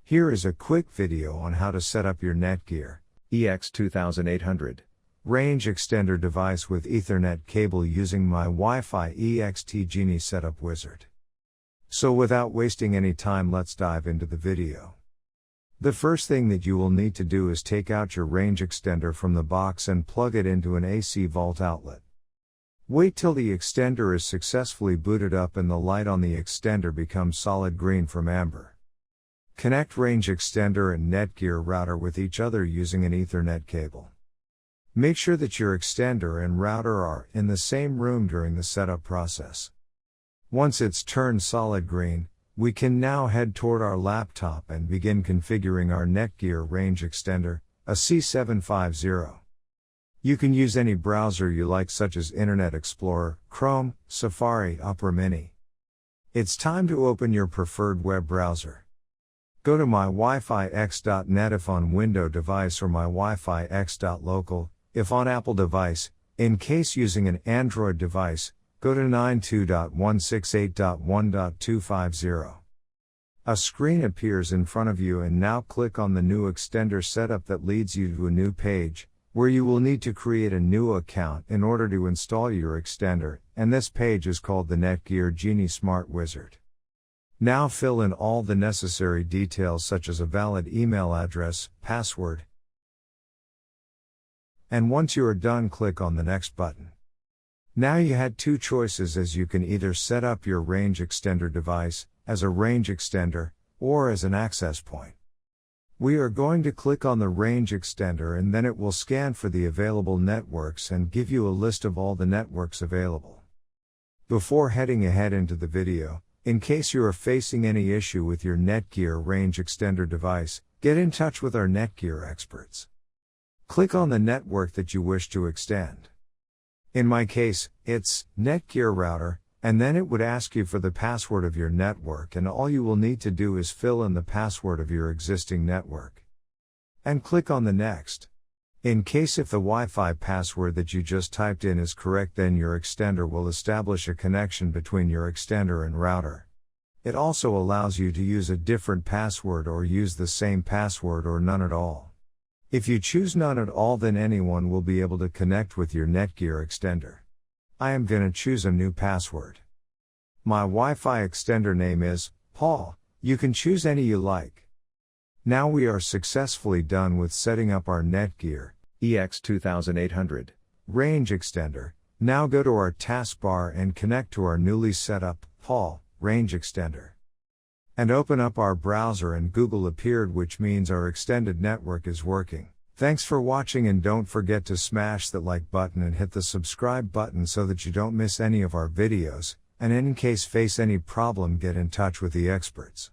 Here is a quick video on how to set up your Netgear EX2800 range extender device with Ethernet cable using my Wi-Fi EXT Genie setup wizard. So without wasting any time, let's dive into the video. The first thing that you will need to do is take out your range extender from the box and plug it into an AC vault outlet. Wait till the extender is successfully booted up and the light on the extender becomes solid green from amber. Connect range extender and Netgear router with each other using an Ethernet cable. Make sure that your extender and router are in the same room during the setup process. Once it's turned solid green, we can now head toward our laptop and begin configuring our Netgear range extender, a C750. You can use any browser you like, such as Internet Explorer, Chrome, Safari, Opera Mini. It's time to open your preferred web browser. Go to mywifiX.net if on Windows device or mywifiX.local if on Apple device. In case using an Android device, go to 92.168.1.250. A screen appears in front of you, and now click on the new extender setup that leads you to a new page, where you will need to create a new account in order to install your extender, and this page is called the Netgear Genie Smart Wizard. Now fill in all the necessary details such as a valid email address, password. And once you are done, click on the next button. Now you had two choices, as you can either set up your range extender device as a range extender or as an access point. We are going to click on the range extender, and then it will scan for the available networks and give you a list of all the networks available. Before heading ahead into the video, in case you are facing any issue with your Netgear range extender device, get in touch with our Netgear experts. Click on the network that you wish to extend. In my case, it's Netgear router, and then it would ask you for the password of your network, and all you will need to do is fill in the password of your existing network. And click on the next. In case if the Wi-Fi password that you just typed in is correct, then your extender will establish a connection between your extender and router. It also allows you to use a different password or use the same password or none at all. If you choose none at all, then anyone will be able to connect with your Netgear extender. I am gonna choose a new password. My Wi-Fi extender name is Paul. You can choose any you like. Now we are successfully done with setting up our Netgear EX2800 range extender. Now go to our taskbar and connect to our newly set up Paul range extender. And open up our browser, and Google appeared, which means our extended network is working. Thanks for watching, and don't forget to smash that like button and hit the subscribe button so that you don't miss any of our videos, and in case face any problem, get in touch with the experts.